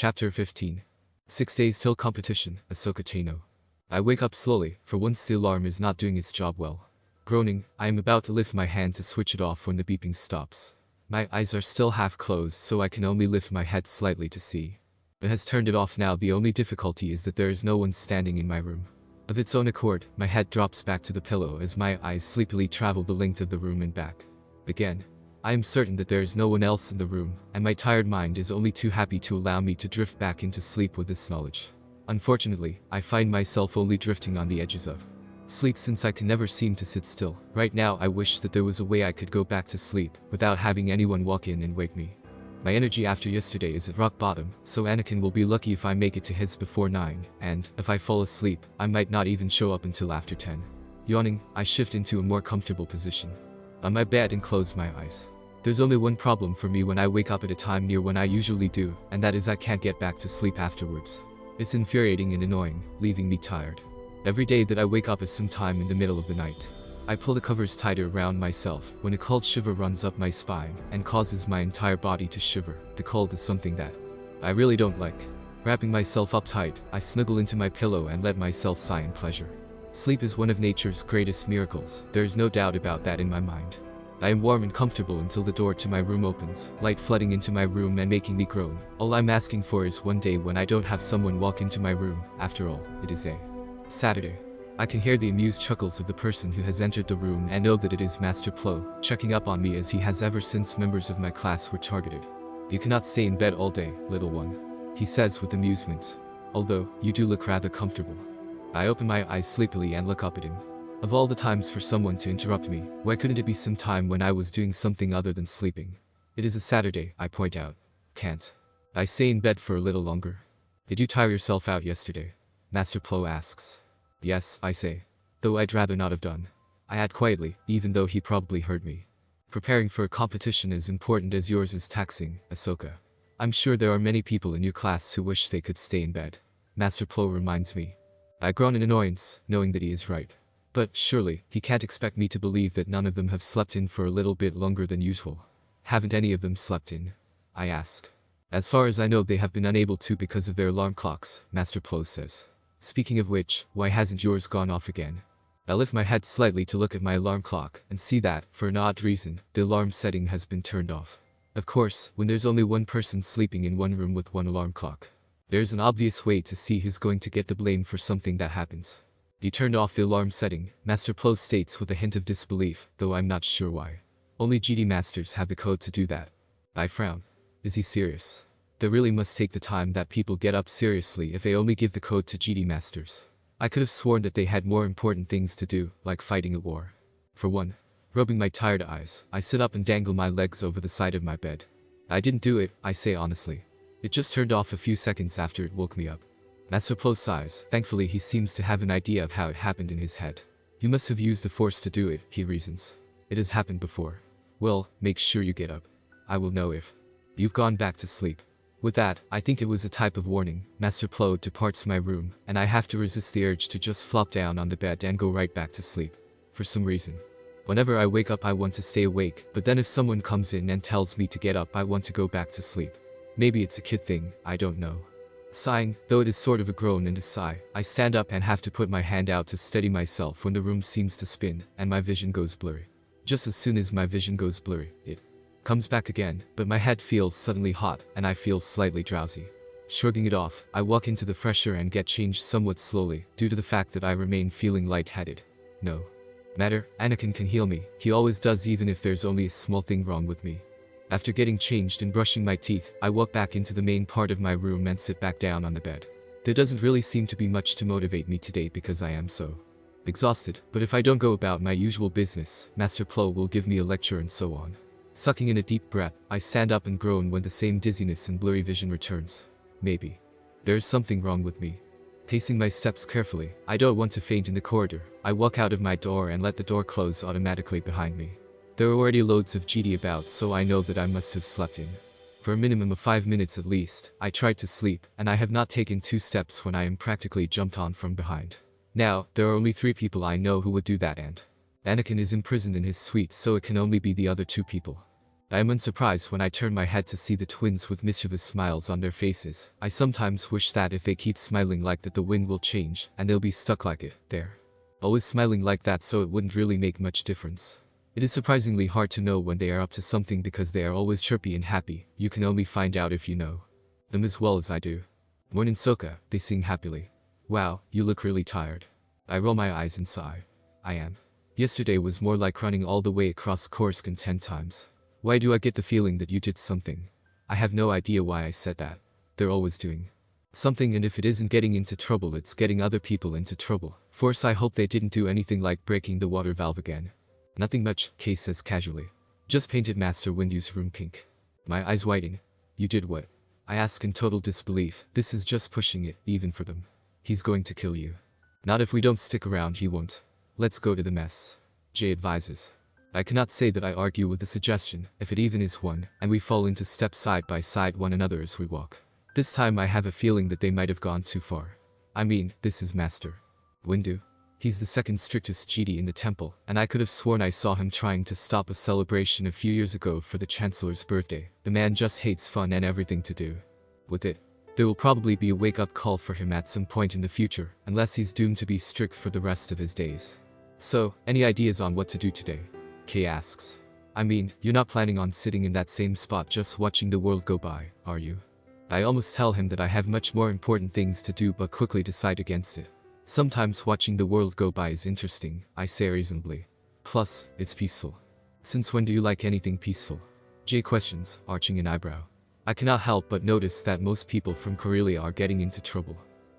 Chapter 15. 6 days till competition, Ahsoka Tano. I wake up slowly, for once the alarm is not doing its job well. Groaning, I am about to lift my hand to switch it off when the beeping stops. My eyes are still half closed, so I can only lift my head slightly to see. It has turned it off now. The only difficulty is that there is no one standing in my room. Of its own accord, my head drops back to the pillow as my eyes sleepily travel the length of the room and back. Again, I am certain that there is no one else in the room, and my tired mind is only too happy to allow me to drift back into sleep with this knowledge. Unfortunately, I find myself only drifting on the edges of sleep since I can never seem to sit still. Right now I wish that there was a way I could go back to sleep without having anyone walk in and wake me. My energy after yesterday is at rock bottom, so Anakin will be lucky if I make it to his before 9, and if I fall asleep, I might not even show up until after 10. Yawning, I shift into a more comfortable position on my bed and close my eyes. There's only one problem for me when I wake up at a time near when I usually do, and that is I can't get back to sleep afterwards. It's infuriating and annoying, leaving me tired. Every day that I wake up is sometime in the middle of the night. I pull the covers tighter around myself when a cold shiver runs up my spine and causes my entire body to shiver. The cold is something that I really don't like. Wrapping myself up tight, I snuggle into my pillow and let myself sigh in pleasure. Sleep is one of nature's greatest miracles, there is no doubt about that in my mind. I am warm and comfortable until the door to my room opens, light flooding into my room and making me groan. All I'm asking for is one day when I don't have someone walk into my room. After all, it is a Saturday. I can hear the amused chuckles of the person who has entered the room and know that it is Master Plo, checking up on me as he has ever since members of my class were targeted. "You cannot stay in bed all day, little one," he says with amusement. "Although, you do look rather comfortable." I open my eyes sleepily and look up at him. Of all the times for someone to interrupt me, why couldn't it be some time when I was doing something other than sleeping? "It is a Saturday," I point out. "Can't I stay in bed for a little longer?" "Did you tire yourself out yesterday?" Master Plo asks. "Yes," I say. "Though I'd rather not have done." I add quietly, even though he probably heard me. "Preparing for a competition as important as yours is taxing, Ahsoka. I'm sure there are many people in your class who wish they could stay in bed," Master Plo reminds me. I groan in annoyance, knowing that he is right. But surely, he can't expect me to believe that none of them have slept in for a little bit longer than usual. "Haven't any of them slept in?" I ask. "As far as I know, they have been unable to because of their alarm clocks," Master Plo says. "Speaking of which, why hasn't yours gone off again?" I lift my head slightly to look at my alarm clock and see that, for an odd reason, the alarm setting has been turned off. Of course, when there's only one person sleeping in one room with one alarm clock, there's an obvious way to see who's going to get the blame for something that happens. "You turned off the alarm setting," Master Plo states with a hint of disbelief, though I'm not sure why. "Only Jedi Masters have the code to do that." I frown. Is he serious? They really must take the time that people get up seriously if they only give the code to Jedi Masters. I could have sworn that they had more important things to do, like fighting a war. For one, rubbing my tired eyes, I sit up and dangle my legs over the side of my bed. "I didn't do it," I say honestly. "It just turned off a few seconds after it woke me up." Master Plo sighs. Thankfully he seems to have an idea of how it happened in his head. "You must have used the Force to do it," he reasons. "It has happened before." "Well, make sure you get up. I will know if you've gone back to sleep." With that, I think it was a type of warning. Master Plo departs my room, and I have to resist the urge to just flop down on the bed and go right back to sleep. For some reason, whenever I wake up I want to stay awake, but then if someone comes in and tells me to get up I want to go back to sleep. Maybe it's a kid thing, I don't know. Sighing, though it is sort of a groan and a sigh, I stand up and have to put my hand out to steady myself when the room seems to spin, and my vision goes blurry. Just as soon as my vision goes blurry, it comes back again, but my head feels suddenly hot, and I feel slightly drowsy. Shrugging it off, I walk into the fresh air and get changed somewhat slowly, due to the fact that I remain feeling lightheaded. No matter, Anakin can heal me, he always does even if there's only a small thing wrong with me. After getting changed and brushing my teeth, I walk back into the main part of my room and sit back down on the bed. There doesn't really seem to be much to motivate me today because I am so exhausted, but if I don't go about my usual business, Master Plo will give me a lecture and so on. Sucking in a deep breath, I stand up and groan when the same dizziness and blurry vision returns. Maybe there is something wrong with me. Pacing my steps carefully, I don't want to faint in the corridor. I walk out of my door and let the door close automatically behind me. There are already loads of Jedi about, so I know that I must have slept in for a minimum of 5 minutes at least. I tried to sleep, and I have not taken 2 steps when I am practically jumped on from behind. Now, there are only 3 people I know who would do that, and Anakin is imprisoned in his suite, so it can only be the other 2 people. I am unsurprised when I turn my head to see the twins with mischievous smiles on their faces. I sometimes wish that if they keep smiling like that the wind will change, and they'll be stuck like it, there. Always smiling like that, so it wouldn't really make much difference. It is surprisingly hard to know when they are up to something because they are always chirpy and happy. You can only find out if you know them as well as I do. Morning Ahsoka, they sing happily. Wow, you look really tired. I roll my eyes and sigh. I am. Yesterday was more like running all the way across Coruscant 10 times. Why do I get the feeling that you did something? I have no idea why I said that. They're always doing something, and if it isn't getting into trouble, it's getting other people into trouble. Force, I hope they didn't do anything like breaking the water valve again. Nothing much, Kay says casually. Just painted Master Windu's room pink. My eyes widen. You did what? I ask in total disbelief. This is just pushing it, even for them. He's going to kill you. Not if we don't stick around, he won't. Let's go to the mess, Jay advises. I cannot say that I argue with the suggestion, if it even is one, and we fall into step side by side one another as we walk. This time I have a feeling that they might have gone too far. I mean, this is Master Windu. He's the second strictest Jedi in the temple, and I could have sworn I saw him trying to stop a celebration a few years ago for the Chancellor's birthday. The man just hates fun and everything to do with it. There will probably be a wake-up call for him at some point in the future, unless he's doomed to be strict for the rest of his days. So, any ideas on what to do today? Kay asks. I mean, you're not planning on sitting in that same spot just watching the world go by, are you? I almost tell him that I have much more important things to do, but quickly decide against it. Sometimes watching the world go by is interesting, I say reasonably. Plus, it's peaceful. Since when do you like anything peaceful? Jay questions, arching an eyebrow. I cannot help but notice that most people from Corellia are getting into trouble.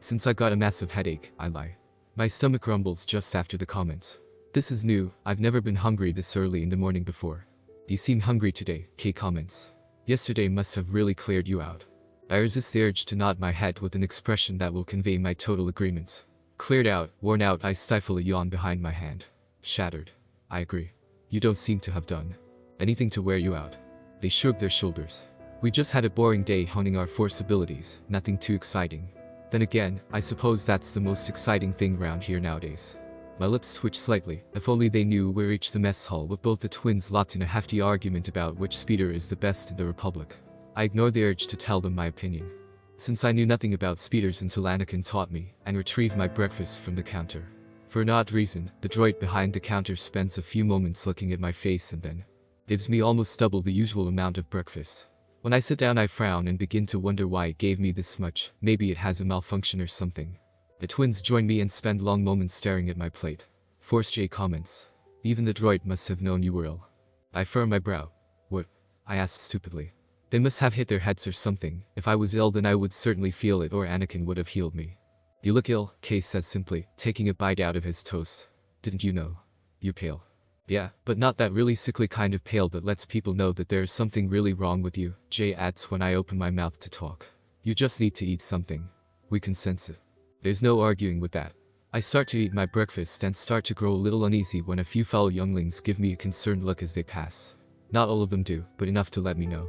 Since I got a massive headache, I lie. My stomach rumbles just after the comment. This is new, I've never been hungry this early in the morning before. You seem hungry today, Kay comments. Yesterday must have really cleared you out. I resist the urge to nod my head with an expression that will convey my total agreement. Cleared out, worn out, I stifle a yawn behind my hand. Shattered. I agree. You don't seem to have done anything to wear you out. They shrug their shoulders. We just had a boring day honing our Force abilities, nothing too exciting. Then again, I suppose that's the most exciting thing around here nowadays. My lips twitch slightly. If only they knew we reached the mess hall with both the twins locked in a hefty argument about which speeder is the best in the Republic. I ignore the urge to tell them my opinion. Since I knew nothing about speeders until Anakin taught me, and retrieved my breakfast from the counter. For an odd reason, the droid behind the counter spends a few moments looking at my face and then gives me almost double the usual amount of breakfast. When I sit down I frown and begin to wonder why it gave me this much. Maybe it has a malfunction or something. The twins join me and spend long moments staring at my plate. Force J comments. Even the droid must have known you were ill. I furrow my brow. What? I ask stupidly. They must have hit their heads or something. If I was ill then I would certainly feel it, or Anakin would have healed me. You look ill, Kay says simply, taking a bite out of his toast. Didn't you know? You're pale. Yeah, but not that really sickly kind of pale that lets people know that there is something really wrong with you, Jay adds when I open my mouth to talk. You just need to eat something. We can sense it. There's no arguing with that. I start to eat my breakfast and start to grow a little uneasy when a few fellow younglings give me a concerned look as they pass. Not all of them do, but enough to let me know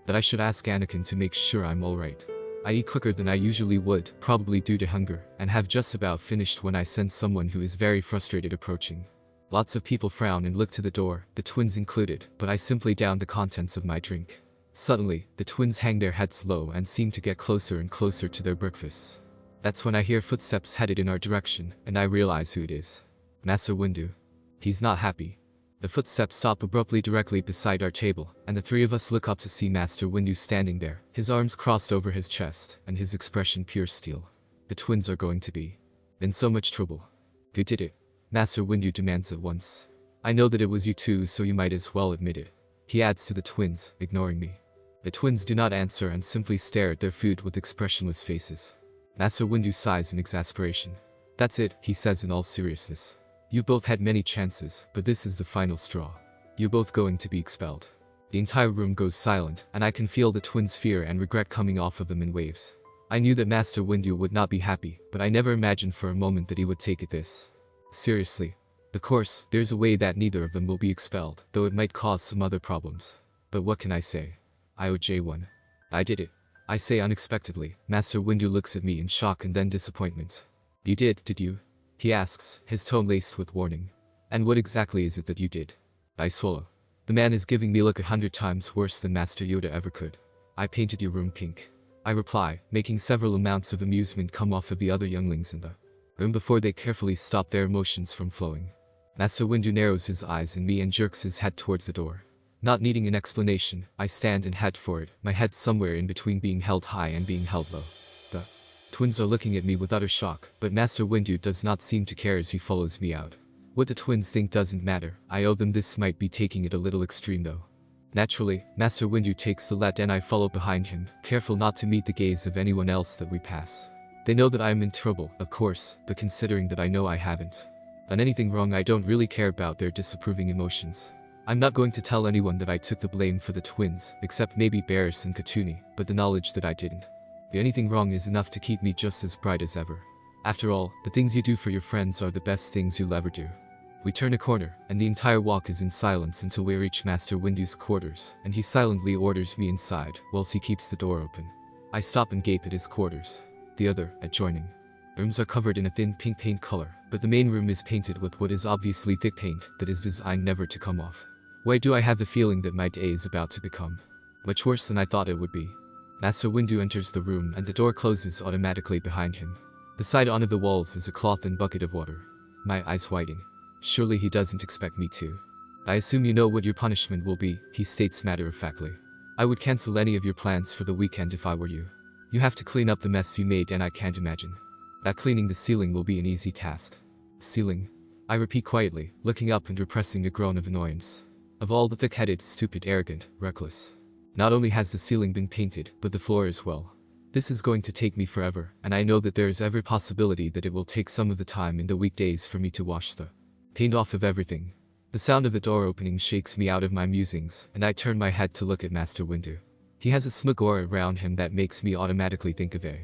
that I should ask Anakin to make sure I'm alright. I eat quicker than I usually would, probably due to hunger, and have just about finished when I sense someone who is very frustrated approaching. Lots of people frown and look to the door, the twins included, but I simply down the contents of my drink. Suddenly, the twins hang their heads low and seem to get closer and closer to their breakfasts. That's when I hear footsteps headed in our direction, and I realize who it is. Master Windu. He's not happy. The footsteps stop abruptly directly beside our table, and the three of us look up to see Master Windu standing there, his arms crossed over his chest, and his expression pure steel. The twins are going to be in so much trouble. Who did it? Master Windu demands at once. I know that it was you two, so you might as well admit it. He adds to the twins, ignoring me. The twins do not answer and simply stare at their food with expressionless faces. Master Windu sighs in exasperation. That's it, he says in all seriousness. You both had many chances, but this is the final straw. You're both going to be expelled. The entire room goes silent, and I can feel the twins' fear and regret coming off of them in waves. I knew that Master Windu would not be happy, but I never imagined for a moment that he would take it this seriously. Of course, there's a way that neither of them will be expelled, though it might cause some other problems. But what can I say? I owe J1. I did it. I say unexpectedly. Master Windu looks at me in shock and then disappointment. You did you? He asks, his tone laced with warning. And what exactly is it that you did? I swallow. The man is giving me look 100 times worse than Master Yoda ever could. I painted your room pink. I reply, making several amounts of amusement come off of the other younglings in the room before they carefully stop their emotions from flowing. Master Windu narrows his eyes at me and jerks his head towards the door. Not needing an explanation, I stand and head for it, my head somewhere in between being held high and being held low. The twins are looking at me with utter shock, but Master Windu does not seem to care as he follows me out. What the twins think doesn't matter, I owe them. This might be taking it a little extreme though. Naturally, Master Windu takes the lead and I follow behind him, careful not to meet the gaze of anyone else that we pass. They know that I am in trouble, of course, but considering that I know I haven't done anything wrong, I don't really care about their disapproving emotions. I'm not going to tell anyone that I took the blame for the twins, except maybe Barris and Katuni, but the knowledge that I didn't do anything wrong is enough to keep me just as bright as ever. After all, the things you do for your friends are the best things you'll ever do. We turn a corner, and the entire walk is in silence until we reach Master Windu's quarters, and he silently orders me inside, whilst he keeps the door open. I stop and gape at his quarters. The other, adjoining rooms are covered in a thin pink paint color, but the main room is painted with what is obviously thick paint that is designed never to come off. Why do I have the feeling that my day is about to become much worse than I thought it would be? Master Windu enters the room and the door closes automatically behind him. Beside one of the walls is a cloth and bucket of water. My eyes widen. Surely he doesn't expect me to. I assume you know what your punishment will be, he states matter-of-factly. I would cancel any of your plans for the weekend if I were you. You have to clean up the mess you made, and I can't imagine that cleaning the ceiling will be an easy task. Ceiling? I repeat quietly, looking up and repressing a groan of annoyance. Of all the thick-headed, stupid, arrogant, reckless. Not only has the ceiling been painted, but the floor as well. This is going to take me forever, and I know that there is every possibility that it will take some of the time in the weekdays for me to wash the paint off of everything. The sound of the door opening shakes me out of my musings, and I turn my head to look at Master Windu. He has a smug aura around him that makes me automatically think of a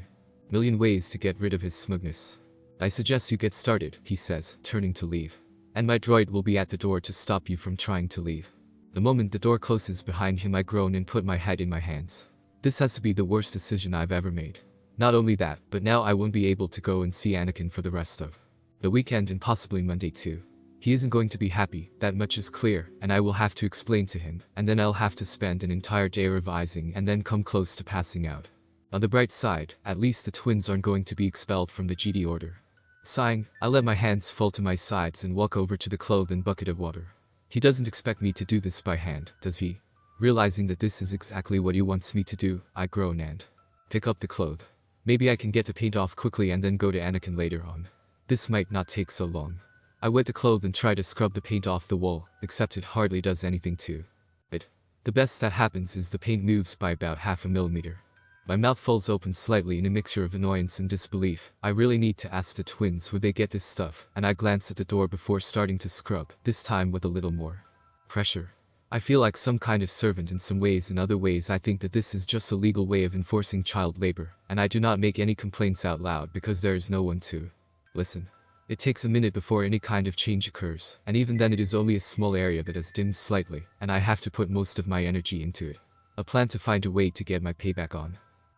million ways to get rid of his smugness. I suggest you get started, he says, turning to leave. And my droid will be at the door to stop you from trying to leave. The moment the door closes behind him, I groan and put my head in my hands. This has to be the worst decision I've ever made. Not only that, but now I won't be able to go and see Anakin for the rest of the weekend and possibly Monday too. He isn't going to be happy, that much is clear, and I will have to explain to him, and then I'll have to spend an entire day revising and then come close to passing out. On the bright side, at least the twins aren't going to be expelled from the Jedi Order. Sighing, I let my hands fall to my sides and walk over to the cloth and bucket of water. He doesn't expect me to do this by hand, does he? Realizing that this is exactly what he wants me to do, I groan and pick up the cloth. Maybe I can get the paint off quickly and then go to Anakin later on. This might not take so long. I wet the cloth and try to scrub the paint off the wall, except it hardly does anything to it. The best that happens is the paint moves by about half a millimeter. My mouth folds open slightly in a mixture of annoyance and disbelief. I really need to ask the twins where they get this stuff, and I glance at the door before starting to scrub, this time with a little more pressure. I feel like some kind of servant in some ways. In other ways I think that this is just a legal way of enforcing child labor, and I do not make any complaints out loud because there is no one to listen. It takes a minute before any kind of change occurs, and even then it is only a small area that has dimmed slightly, and I have to put most of my energy into it. A plan to find a way to get my payback on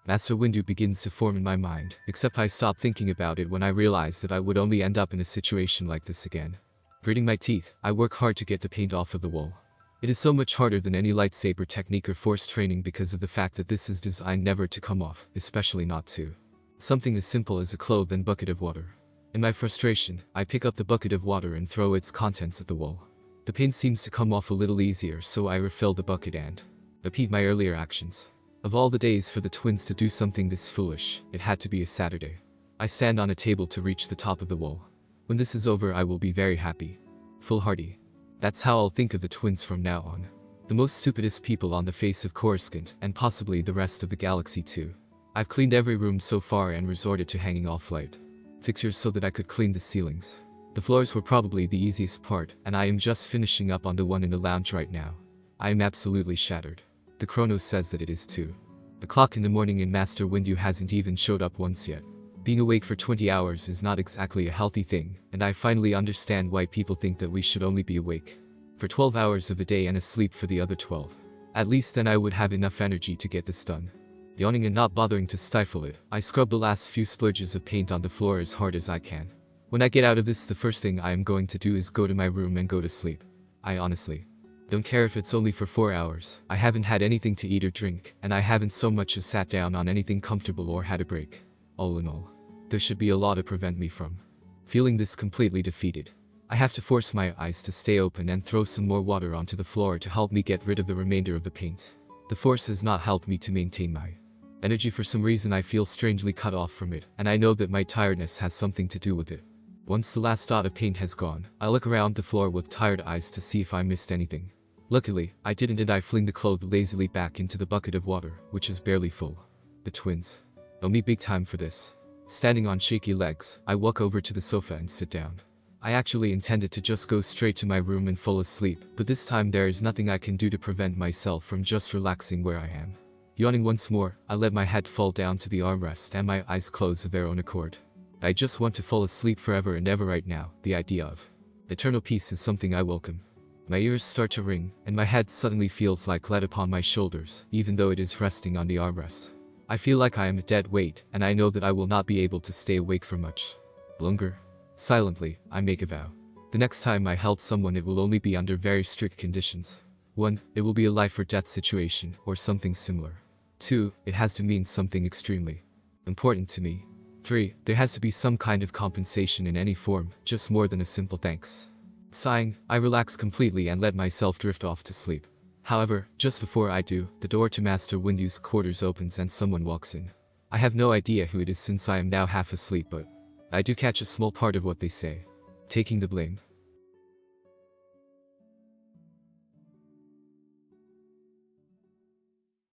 Master Windu begins to form in my mind, except I stop thinking about it when I realize that I would only end up in a situation like this again. Gritting my teeth, I work hard to get the paint off of the wall. It is so much harder than any lightsaber technique or force training because of the fact that this is designed never to come off, especially not to something as simple as a cloth and bucket of water. In my frustration, I pick up the bucket of water and throw its contents at the wall. The paint seems to come off a little easier, so I refill the bucket and repeat my earlier actions. Of all the days for the twins to do something this foolish, it had to be a Saturday. I stand on a table to reach the top of the wall. When this is over I will be very happy. Foolhardy. That's how I'll think of the twins from now on. The most stupidest people on the face of Coruscant, and possibly the rest of the galaxy too. I've cleaned every room so far and resorted to hanging off light fixtures so that I could clean the ceilings. The floors were probably the easiest part, and I am just finishing up on the one in the lounge right now. I am absolutely shattered. The chronos says that it is too. The clock in the morning and Master Windu hasn't even showed up once yet. Being awake for 20 hours is not exactly a healthy thing, and I finally understand why people think that we should only be awake for 12 hours of the day and asleep for the other 12. At least then I would have enough energy to get this done. Yawning and not bothering to stifle it, I scrub the last few splurges of paint on the floor as hard as I can. When I get out of this, the first thing I am going to do is go to my room and go to sleep. I honestly Don't care if it's only for 4 hours. I haven't had anything to eat or drink, and I haven't so much as sat down on anything comfortable or had a break. All in all, there should be a lot to prevent me from feeling this completely defeated. I have to force my eyes to stay open and throw some more water onto the floor to help me get rid of the remainder of the paint. The force has not helped me to maintain my energy. For some reason I feel strangely cut off from it, and I know that my tiredness has something to do with it. Once the last dot of paint has gone, I look around the floor with tired eyes to see if I missed anything. Luckily, I didn't, and I fling the clothes lazily back into the bucket of water, which is barely full. The twins owe me big time for this. Standing on shaky legs, I walk over to the sofa and sit down. I actually intended to just go straight to my room and fall asleep, but this time there is nothing I can do to prevent myself from just relaxing where I am. Yawning once more, I let my head fall down to the armrest and my eyes close of their own accord. I just want to fall asleep forever and ever right now. The idea of eternal peace is something I welcome. My ears start to ring, and my head suddenly feels like lead upon my shoulders, even though it is resting on the armrest. I feel like I am a dead weight, and I know that I will not be able to stay awake for much longer. Silently, I make a vow. The next time I help someone, it will only be under very strict conditions. 1. It will be a life or death situation, or something similar. 2. It has to mean something extremely important to me. 3. There has to be some kind of compensation in any form, just more than a simple thanks. Sighing, I relax completely and let myself drift off to sleep. However, just before I do, the door to Master Windu's quarters opens and someone walks in. I have no idea who it is since I am now half asleep, but I do catch a small part of what they say. Taking the blame.